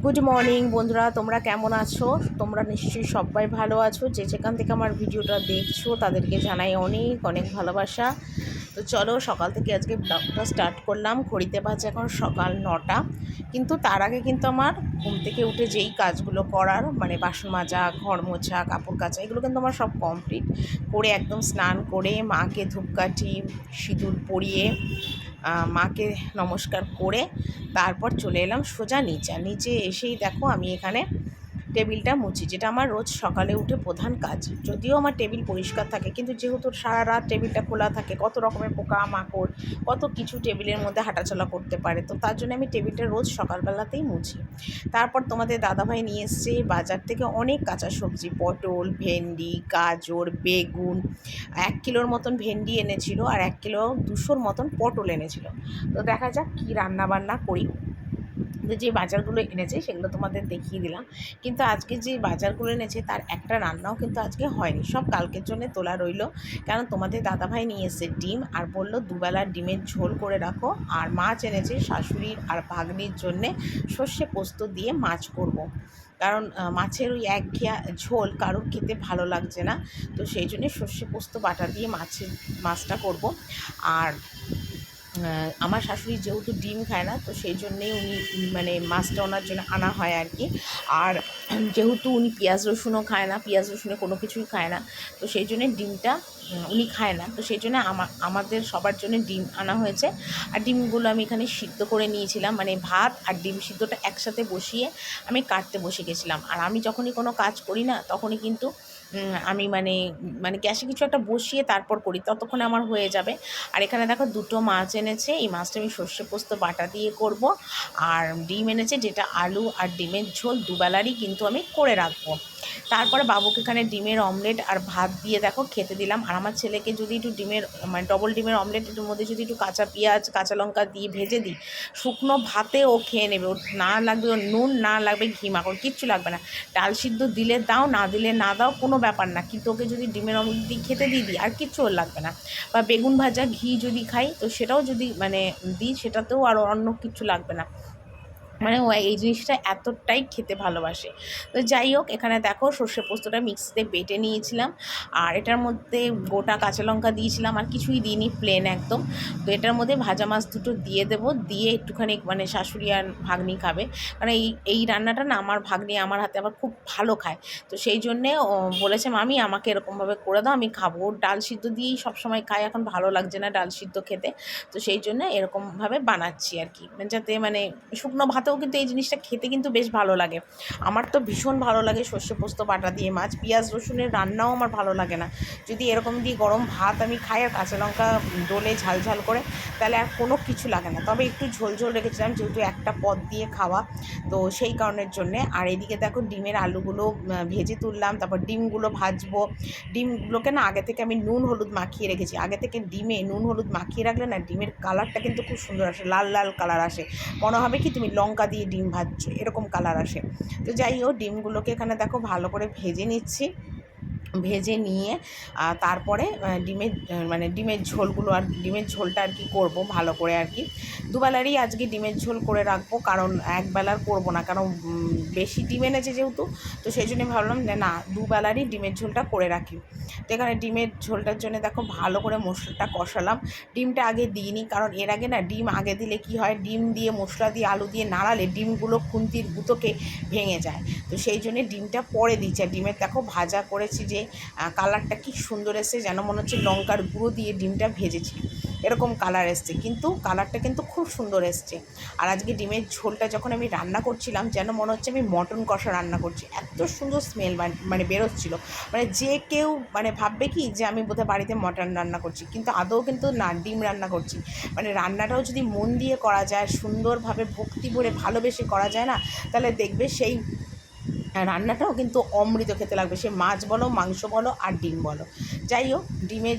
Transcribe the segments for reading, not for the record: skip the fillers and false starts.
Good morning বন্ধুরা, তোমরা কেমন আছো? তোমরা নিশ্চয়ই সবাই ভালো আছো। যে যেখান থেকে আমার ভিডিওটা দেখছো তাদেরকে জানাই অনেক অনেক ভালোবাসা। তো চলো, সকাল থেকে আজকে ব্লগটা স্টার্ট করলাম। ঘড়িতে বাজে এখন সকাল 9টা। কিন্তু তার আগে কিন্তু আমার ঘুম থেকে উঠে যেই কাজগুলো করার, মানে বাসন মাজা, ঘর মোছা, কাপড় কাচা, এগুলো কিন্তু আমার সব কমপ্লিট করে একদম স্নান করে মাকে ধূপকাঠি সিঁদুর পরিয়ে মাকে নমস্কার করে তারপর চলে এলাম সোজা নিচে এসেই দেখো আমি এখানে টেবিলটা মুছি, যেটা আমার রোজ সকালে উঠে প্রধান কাজ। যদিও আমার টেবিল পরিষ্কার থাকে, কিন্তু যেহেতু সারা রাত টেবিলটা খোলা থাকে, কত রকমের পোকা মাকড় কত কিছু টেবিলের মধ্যে হাঁটাচলা করতে পারে, তো তার জন্য আমি টেবিলটা রোজ সকালবেলাতেই মুছি। তারপর তোমাদের দাদাভাই নিয়ে এসছে বাজার থেকে অনেক কাঁচা সবজি, পটল, ভেন্ডি, গাজর, বেগুন। 1 কিলোর মতন ভেন্ডি এনেছিল আর 1 কিলো 200-র মতন পটল এনেছিল। তো দেখা যাক কী রান্না বান্না করি। যে বাজারগুলো এনেছে সেগুলো তোমাদের দেখিয়ে দিলাম, কিন্তু আজকে যে বাজারগুলো এনেছে তার একটা রান্নাও কিন্তু আজকে হয়নি, সব কালকের জন্য তোলা রইল। কারণ তোমাদের দাদাভাই নিয়ে এসেছে ডিম আর বললো দুবেলার ডিমের ঝোল করে রাখো, আর মাছ এনেছে শাশুড়ির আর ভাগ্নির জন্যে সর্ষে পোস্ত দিয়ে মাছ করব। কারণ মাছের ওই একঘেয়া ঝোল কারোর খেতে ভালো লাগছে না, তো সেই জন্যে সর্ষে পোস্ত বাটা দিয়ে মাছটা করব। আর আমার শাশুড়ি যেহেতু ডিম খায় না, তো সেই জন্যেই উনি মানে মাছটা ওনার জন্য আনা হয় আর কি। আর যেহেতু উনি পেঁয়াজ রসুনও খায় না, পেঁয়াজ রসুনে কোনো কিছুই খায় না, তো সেই জন্যে ডিমটা উনি খায় না, তো সেই জন্য আমাদের সবার জন্য ডিম আনা হয়েছে। আর ডিমগুলো আমি এখানে সিদ্ধ করে নিয়েছিলাম, মানে ভাত আর ডিম সিদ্ধটা একসাথে বসিয়ে আমি কাটতে বসে গেছিলাম। আর আমি যখনই কোনো কাজ করি না, তখনই কিন্তু আমি মানে মানে গ্যাসে কিছু একটা বসিয়ে তারপর করি, ততক্ষণে আমার হয়ে যাবে। আর এখানে দেখো দুটো মাছ এনেছে, এই মাছটা আমি সর্ষে পোস্ত বাটা দিয়ে করব। আর ডিম এনেছে, যেটা আলু আর ডিমের ঝোল দুবেলারই কিন্তু আমি করে রাখবো। তারপরে বাবুকে এখানে ডিমের অমলেট আর ভাত দিয়ে দেখো খেতে দিলাম। আর আমার ছেলেকে যদি একটু ডিমের মানে ডবল ডিমের অমলেটের মধ্যে যদি একটু কাঁচা পেঁয়াজ কাঁচা লঙ্কা দিয়ে ভেজে দিই, শুকনো ভাতে ও খেয়ে নেবে। ওর না লাগবে ওর নুন, না লাগবে ঘি মাখন, কিচ্ছু লাগবে না। ডাল সিদ্ধ দিলে দাও, না দিলে না দাও, কোনো ব্যাপার না, কিন্তু ওকে যদি ডিমের অমলেট দিয়ে খেতে দিই আর কিচ্ছু ওর লাগবে না। বা বেগুন ভাজা ঘি যদি খাই, তো সেটাও যদি মানে দিই, সেটাতেও আর অন্য কিছু লাগবে না। মানে ও এই জিনিসটা এতটাই খেতে ভালোবাসে। তো যাই হোক, এখানে দেখো সর্ষে পোস্তটা মিক্সিতে বেটে নিয়েছিলাম, আর এটার মধ্যে গোটা কাঁচা লঙ্কা দিয়েছিলাম, আর কিছুই দিইনি, প্লেন একদম। তো এটার মধ্যে ভাজা মাছ দুটো দিয়ে দেবো, দিয়ে একটুখানি মানে শাশুড়ি আর ভাগ্নি খাবে। কারণ এই রান্নাটা না আমার ভাগ্নি আমার হাতে আবার খুব ভালো খায়, তো সেই জন্যে বলেছে মামি আমাকে এরকমভাবে করে দাও, আমি খাবো। ওর ডাল সিদ্ধ দিয়েই সবসময় খায়, এখন ভালো লাগছে না ডাল সিদ্ধ খেতে, তো সেই জন্য এরকমভাবে বানাচ্ছি আর কি, যাতে মানে শুকনো ভাতেও কিন্তু এই জিনিসটা খেতে কিন্তু বেশ ভালো লাগে। আমার তো ভীষণ ভালো লাগে সর্ষে পোস্ত বাটা দিয়ে মাছ, পেঁয়াজ রসুনের রান্নাও আমার ভালো লাগে না। যদি এরকম দিয়ে গরম ভাত আমি খাই আর কাঁচা লঙ্কা ডলে ঝাল ঝাল করে, তাহলে আর কোনো কিছু লাগে না। তবে একটু ঝোল ঝোল রেখেছিলাম, যেহেতু একটা পদ দিয়ে খাওয়া, তো সেই কারণের জন্যে। আর এদিকে দেখো ডিমের আলুগুলো ভেজে তুললাম, তারপর ডিমগুলো ভাজবো। ডিমগুলোকে না আগে থেকে আমি নুন হলুদ মাখিয়ে রেখেছি। আগে থেকে ডিমে নুন হলুদ মাখিয়ে রাখলে না ডিমের কালারটা কিন্তু খুব সুন্দর আসে, লাল লাল কালার আসে, মনে হবে কি তুমি লঙ্কা দিয়ে ডিম ভাজছো, এরকম কালার আসে। তো যাই হোক, ডিমগুলোকে এখানে দেখো ভালো করে ভেজে নিচ্ছি। ভেজে নিয়ে তারপরে ডিমের ঝোলগুলো আর ডিমের ঝোলটা আর কি করবো ভালো করে আর কি। দুবেলারই আজকে ডিমের ঝোল করে রাখবো, কারণ একবেলার করবো না, কারণ বেশি ডিম এনেছে যেহেতু, তো সেই জন্য ভাবলাম যে না, দুবেলারই ডিমের ঝোলটা করে রাখি। তো এখানে ডিমের ঝোলটার জন্য দেখো ভালো করে মশলাটা কষালাম। ডিমটা আগে দিইনি, কারণ এর আগে না ডিম আগে দিলে কি হয়, ডিম দিয়ে মশলা দিয়ে আলু দিয়ে নাড়ালে ডিমগুলো খুন্তির গুঁতোকে ভেঙে যায়, তো সেই জন্যে ডিমটা পরে দিচ্ছি। আর ডিমের দেখো ভাজা করেছি যে কালারটা কি সুন্দর এসছে, যেন মনে হচ্ছে লঙ্কার গুঁড়ো দিয়ে ডিমটা ভেজেছি, এরকম কালার এসছে, কিন্তু কালারটা কিন্তু খুব সুন্দর এসছে। আর আজকে ডিমের ঝোলটা যখন আমি রান্না করছিলাম, যেন মনে হচ্ছে আমি মটন কষা রান্না করছি, এত সুন্দর স্মেল মানে বেরোচ্ছিল। মানে যে কেউ মানে ভাববে কি যে আমি বোধহয় বাড়িতে মটন রান্না করছি, কিন্তু আদৌ কিন্তু না, ডিম রান্না করছি। মানে রান্নাটাও যদি মন দিয়ে করা যায়, সুন্দরভাবে ভক্তি ভরে ভালোবেসে করা যায় না, তাহলে দেখবে সেই রান্নাটাও কিন্তু অমৃত খেতে লাগবে, সে মাছ বলো, মাংস বলো, আর ডিম বলো। যাই হোক, ডিমের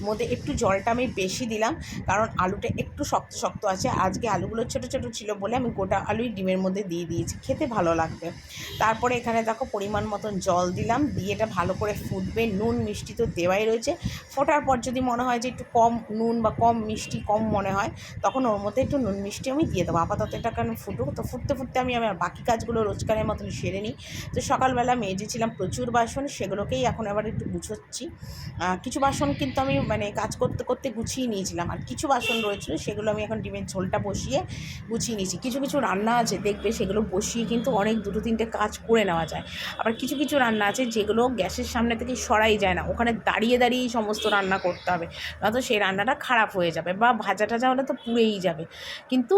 মধ্যে একটু জলটা আমি বেশি দিলাম, কারণ আলুটা একটু শক্ত শক্ত আছে। আজকে আলুগুলো ছোটো ছোটো ছিল বলে আমি গোটা আলুই ডিমের মধ্যে দিয়ে দিয়েছি, খেতে ভালো লাগবে। তারপরে এখানে দেখো পরিমাণ মতন জল দিলাম, দিয়ে এটা ভালো করে ফুটবে। নুন মিষ্টি তো দেওয়াই রয়েছে। ফোটার পর যদি মনে হয় যে একটু কম নুন বা কম মিষ্টি কম মনে হয়, তখন ওর মধ্যে একটু নুন মিষ্টি আমি দিয়ে দেবো। আপাতত এটা কারণ ফুটুক, তো ফুটতে ফুটতে আমি আমার বাকি কাজগুলো রোজকারের মতন সেরে নিই। তো সকালবেলা মেজেছিলাম প্রচুর বাসন, সেগুলোকেই এখন আবার একটু গুছোচ্ছি। কিছু বাসন কিন্তু আমি মানে কাজ করতে করতে গুছিয়ে নিয়েছিলাম, আর কিছু বাসন রয়েছিল সেগুলো আমি এখন ডিমের ঝোলটা বসিয়ে গুছিয়ে নিয়েছি। কিছু কিছু রান্না আছে দেখবে সেগুলো বসিয়ে কিন্তু অনেক দুটো তিনটে কাজ করে নেওয়া যায়। আবার কিছু কিছু রান্না আছে যেগুলো গ্যাসের সামনে থেকে সরাই যায় না, ওখানে দাঁড়িয়ে দাঁড়িয়েই সমস্ত রান্না করতে হবে, নয়তো সেই রান্নাটা খারাপ হয়ে যাবে, বা ভাজা টাজা হলে তো পুড়েই যাবে। কিন্তু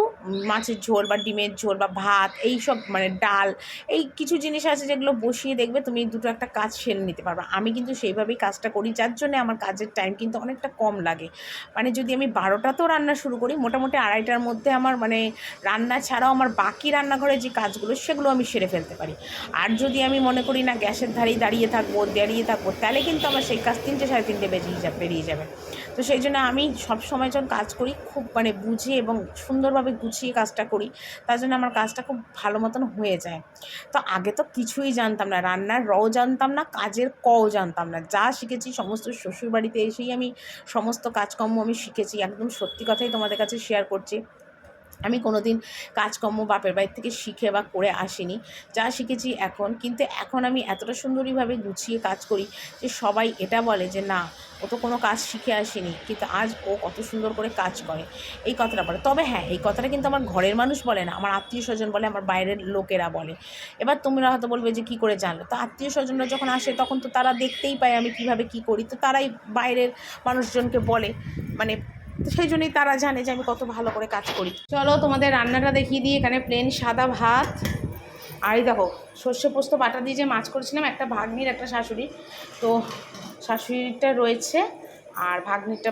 মাছের ঝোল বা ডিমের ঝোল বা ভাত এই সব মানে ডাল, এই কিছু জিনিস আছে যেগুলো বসিয়ে দেখবে তুমি দুটো একটা কাজ সেরে নিতে পারবে। আমি কিন্তু সেইভাবেই কাজটা করি, যার জন্য আমার কাজের টাইম কিন্তু অনেকটা কম লাগে। মানে যদি আমি 12টাতেও রান্না শুরু করি, মোটামুটি 2:30টার মধ্যে আমার মানে রান্না ছাড়াও আমার বাকি রান্নাঘরে যে কাজগুলো সেগুলো আমি সেরে ফেলতে পারি। আর যদি আমি মনে করি না গ্যাসের ধারেই দাঁড়িয়ে থাকবো তাহলে কিন্তু আমার সেই কাজ 3টে 3:30 বেরিয়ে যাবে। তো সেই জন্য আমি সব সময় যখন কাজ করি খুব মানে বুঝে এবং সুন্দরভাবে গুছিয়ে কাজটা করি, তার জন্য আমার কাজটা খুব ভালো মতন হয়ে যায়। তো আগে তো কিছুই জানতাম না, রান্নার রও জানতাম না, কাজের কও জানতাম না। যা শিখেছি সমস্ত শ্বশুরবাড়িতে এসেই আমি সমস্ত কাজকর্ম আমি শিখেছি, একদম সত্যি কথাই তোমাদের কাছে শেয়ার করছি। আমি কোনো দিন কাজকর্ম বাপের বাড়ি থেকে শিখে বা করে আসিনি, যা শিখেছি এখন। কিন্তু এখন আমি এতটা সুন্দরীভাবে গুছিয়ে কাজ করি যে সবাই এটা বলে যে না, ও তো কোনো কাজ শিখে আসেনি, কিন্তু আজ ও কত সুন্দর করে কাজ করে, এই কথাটা বলে। তবে হ্যাঁ, এই কথাটা কিন্তু আমার ঘরের মানুষ বলে না, আমার আত্মীয় স্বজন বলে, আমার বাইরের লোকেরা বলে। এবার তোমরা হয়তো বলবে যে কী করে জানলো, তো আত্মীয় স্বজনরা যখন আসে তখন তো তারা দেখতেই পায় আমি কীভাবে কী করি, তো তারাই বাইরের মানুষজনকে বলে, মানে তো সেই জন্যই তারা জানে যে আমি কত ভালো করে কাজ করি। চলো তোমাদের রান্নাটা দেখিয়ে দিই। এখানে প্লেন সাদা ভাত, আর এই দেখো সর্ষে পোস্ত বাটা দিয়ে যে মাছ করেছিলাম, একটা ভাগ্নির একটা শাশুড়ি, তো শাশুড়িটা রয়েছে আর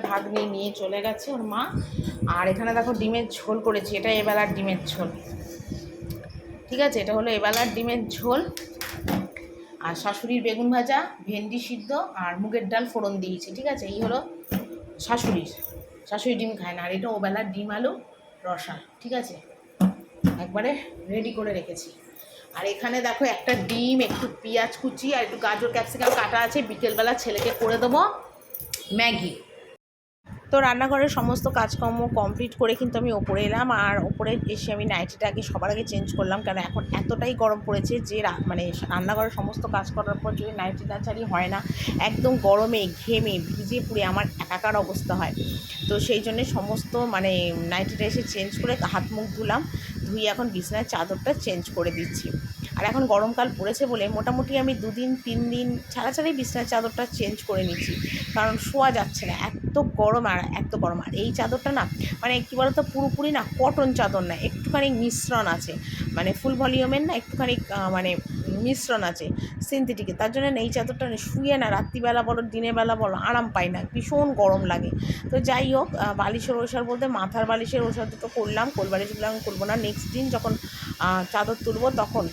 ভাগ্নি নিয়ে চলে গেছে ওর মা। আর এখানে দেখো ডিমের ঝোল করেছি, এটা এবেলার ডিমের ঝোল, ঠিক আছে, এটা হলো এবেলার ডিমের ঝোল। আর শাশুড়ির বেগুন ভাজা, ভেন্ডি সিদ্ধ আর মুগের ডাল ফোড়ন দিয়েছি, ঠিক আছে। এই হলো শাশুড়ি ডিম খায় না, আর এটা ওবেলার ডিম আলু রসা, ঠিক আছে, একবারে রেডি করে রেখেছি। আর এখানে দেখো একটা ডিম, একটু পেঁয়াজ কুচি আর একটু গাজর ক্যাপসিকাম কাটা আছে, বিকেলবেলা ছেলেকে করে দেবো ম্যাগি। তো রান্নাঘরের সমস্ত কাজকর্ম কমপ্লিট করে কিন্তু আমি ওপরে এলাম, আর ওপরে এসে আমি নাইটিটা আগে সবার আগে চেঞ্জ করলাম, কারণ এখন এতটাই গরম পড়েছে যে মানে রান্নাঘরের সমস্ত কাজ করার পর যদি নাইটি না ছাড়ি হয় না, একদম গরমে ঘেমে ভিজে পুড়ে আমার একাকার অবস্থা হয়। তো সেই জন্যে সমস্ত মানে নাইটিটা এসে চেঞ্জ করে হাত মুখ ধুলাম, ধুয়ে এখন বিছানার চাদরটা চেঞ্জ করে দিচ্ছি। আর এখন গরমকাল পড়েছে বলে মোটামুটি আমি 2-3 দিন ছাড়াই বিছানার চাদরটা চেঞ্জ করে নিচ্ছি, কারণ শোয়া যাচ্ছে না, এত গরম। আর এই চাদরটা না মানে কী বলতো, পুরোপুরি না কটন চাদর না, একটুখানি মিশ্রণ আছে, মানে ফুল ভলিউমের না একটুখানি মানে মিশ্রণ আছে সিনথেটিকের, তার জন্য এই চাদরটা শুয়ে না রাত্রিবেলা বলো দিনের বেলা বলো আরাম পাই না, ভীষণ গরম লাগে। তো যাই হোক, বালিশের ওষার বলতে মাথার বালিশের ওষার দুটো করলাম, কোল বালিশগুলো আমি করবো না, নেক্সট দিন যখন চাদর তুলবো তখন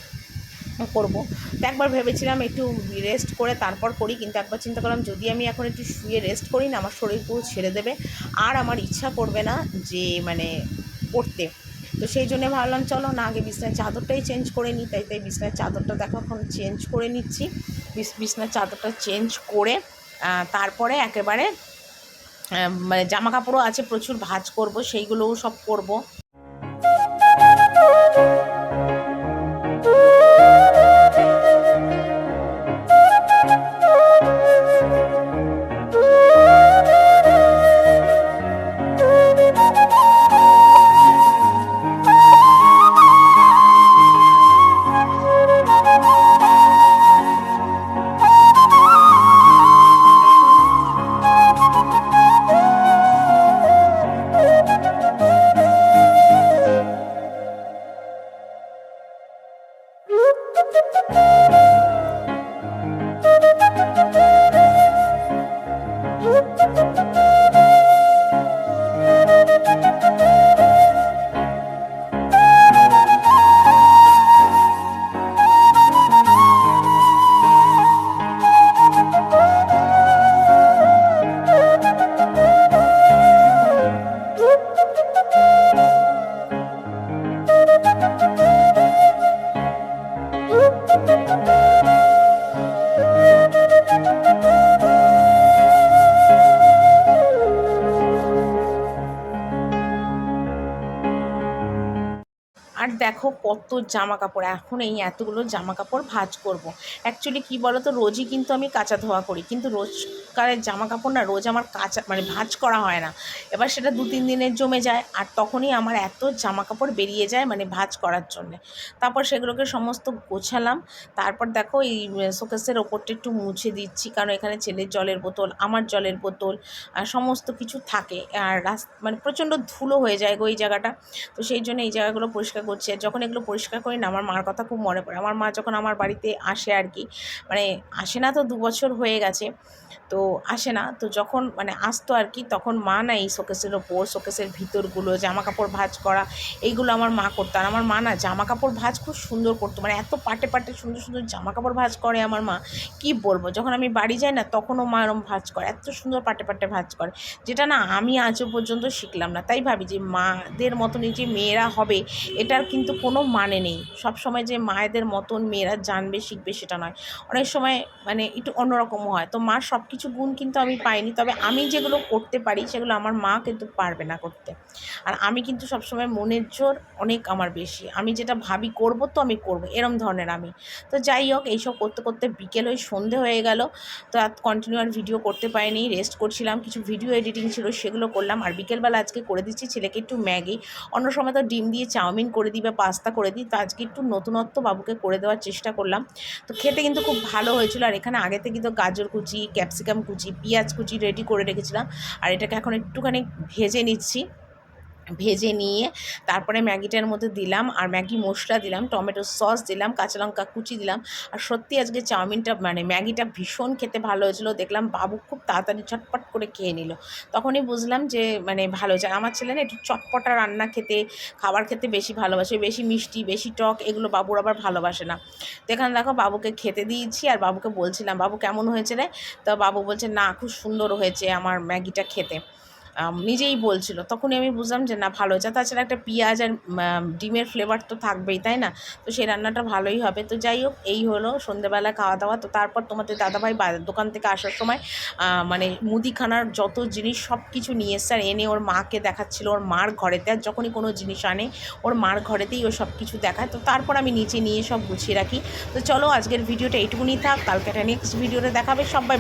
করব। তো একবার ভেবেছিলাম একটু রেস্ট করে তারপর করি, কিন্তু একবার চিন্তা করলাম যদি আমি এখন একটু শুয়ে রেস্ট করি না, আমার শরীর পুরো ছেড়ে দেবে, আর আমার ইচ্ছা করবে না যে মানে পড়তে। তো সেই জন্য ভাবলাম চলো না আগে বিছানার চাদরটাই চেঞ্জ করে নিই, তাই বিছানার চাদরটা দেখো এখন চেঞ্জ করে নিচ্ছি। বিছানার চাদরটা চেঞ্জ করে তারপরে একেবারে মানে জামা কাপড়ও আছে প্রচুর, ভাঁজ করব, সেইগুলোও সব করব। দেখো কত জামা কাপড়, এখন এই এতগুলো জামা কাপড় ভাঁজ করব। অ্যাকচুয়ালি কী বলো তো, রোজই কিন্তু আমি কাচা ধোয়া করি, কিন্তু রোজকারের জামা কাপড় না রোজ আমার কাচা মানে ভাঁজ করা হয় না। এবার সেটা 2-3 দিনের জমে যায়, আর তখনই আমার এত জামা কাপড় বেরিয়ে যায় মানে ভাঁজ করার জন্যে। তারপর সেগুলোকে সমস্ত গোছালাম। তারপর দেখো এই শোকেসের ওপরটা একটু মুছে দিচ্ছি, কারণ এখানে ছেলের জলের বোতল, আমার জলের বোতল, সমস্ত কিছু থাকে। আর মানে প্রচণ্ড ধুলো হয়ে যায় গো এই জায়গাটা। তো সেই জন্য এই জায়গাগুলো পরিষ্কার করছি। আর যখন এগুলো পরিষ্কার করি না, আমার মার কথা খুব মনে পড়ে। আমার মা যখন আমার বাড়িতে আসে আর কি, মানে আসে না তো 2 বছর হয়ে গেছে, তো আসে না, তো যখন মানে আসতো আর কি, তখন মা না এই শোকেসের ওপর, শোকেসের ভিতরগুলো জামা কাপড় ভাঁজ করা এইগুলো আমার মা করতো। আর আমার মা না জামা কাপড় ভাঁজ খুব সুন্দর করতো, মানে এত পাটে পাটে সুন্দর সুন্দর জামা কাপড় ভাঁজ করে আমার মা, কি বলবো। যখন আমি বাড়ি যাই না, তখনও মা এরম ভাঁজ করে, এত সুন্দর পাটে পাটে ভাঁজ করে, যেটা না আমি আজও পর্যন্ত শিখলাম না। তাই ভাবি যে মাদের মতনই যে মেয়েরা হবে, এটার কিন্তু কোনো মানে নেই। সব সময় যে মায়েদের মতন মেয়েরা জানবে শিখবে সেটা নয়, অনেক সময় মানে একটু অন্যরকমও হয়। তো মার সব কিছু গুণ কিন্তু আমি পাইনি, তবে আমি যেগুলো করতে পারি সেগুলো আমার মা কিন্তু পারবে না করতে। আর আমি কিন্তু সবসময় মনের জোর অনেক আমার বেশি, আমি যেটা ভাবি করব তো আমি করব, এরম ধরনের আমি। তো যাই হোক, এইসব করতে করতে বিকেল ওই সন্ধে হয়ে গেল। তো আর কন্টিনিউ আর ভিডিও করতে পারিনি, রেস্ট করছিলাম, কিছু ভিডিও এডিটিং ছিল সেগুলো করলাম। আর বিকেলবেলা আজকে করে দিচ্ছি ছেলেকে একটু ম্যাগি, অন্য সময় তো ডিম দিয়ে চাউমিন করে দিই বা পাস্তা করে দিই, তো আজকে একটু নতুনত্ব বাবুকে করে দেওয়ার চেষ্টা করলাম। তো খেতে কিন্তু খুব ভালো হয়েছিল। আর এখানে আগে থেকে তো গাজর কুচি, ক্যাপসিকাম কুচি, পেঁয়াজ কুচি রেডি করে রেখেছিলাম। আর এটাকে এখন একটুখানি ভেজে নিচ্ছি, ভেজে নিয়ে তারপরে ম্যাগিটার মধ্যে দিলাম, আর ম্যাগি মশলা দিলাম, টমেটো সস দিলাম, কাঁচা লঙ্কা কুচি দিলাম। আর সত্যি আজকে চাউমিনটা মানে ম্যাগিটা ভীষণ খেতে ভালো হয়েছিল। দেখলাম বাবু খুব তাড়াতাড়ি চটপট করে খেয়ে নিল, তখনই বুঝলাম যে মানে ভালো হয়েছে। আমার ছেলে না একটু চটপটা রান্না খেতে, খাবার খেতে বেশি ভালোবাসে, বেশি মিষ্টি বেশি টক এগুলো বাবুর আবার ভালোবাসে না। তো এখানে দেখো বাবুকে খেতে দিয়েছি, আর বাবুকে বলছিলাম বাবু কেমন হয়েছে রে, তো বাবু বলছে না খুব সুন্দর হয়েছে আমার ম্যাগিটা খেতে, নিজেই বলছিল। তখনই আমি বুঝলাম যে না ভালো হয়েছে। তাছাড়া একটা পেঁয়াজ আর ডিমের ফ্লেভার তো থাকবেই, তাই না? তো সেই রান্নাটা ভালোই হবে। তো যাই হোক, এই হলো সন্ধ্যেবেলা খাওয়া দাওয়া। তো তারপর তোমাদের দাদাভাই দোকান থেকে আসার সময় মানে মুদিখানার যত জিনিস সব কিছু নিয়ে এসছে, আর এনে ওর মাকে দেখাচ্ছিল ওর মার ঘরেতে। আর যখনই কোনো জিনিস আনে ওর মার ঘরেতেই ও সব কিছু দেখায়। তো তারপর আমি নিচে নিয়ে সব গুছিয়ে রাখি। তো চলো আজকের ভিডিওটা এইটুকুনি থাক, কালকে একটা নেক্সট ভিডিওতে দেখাবে। সবাই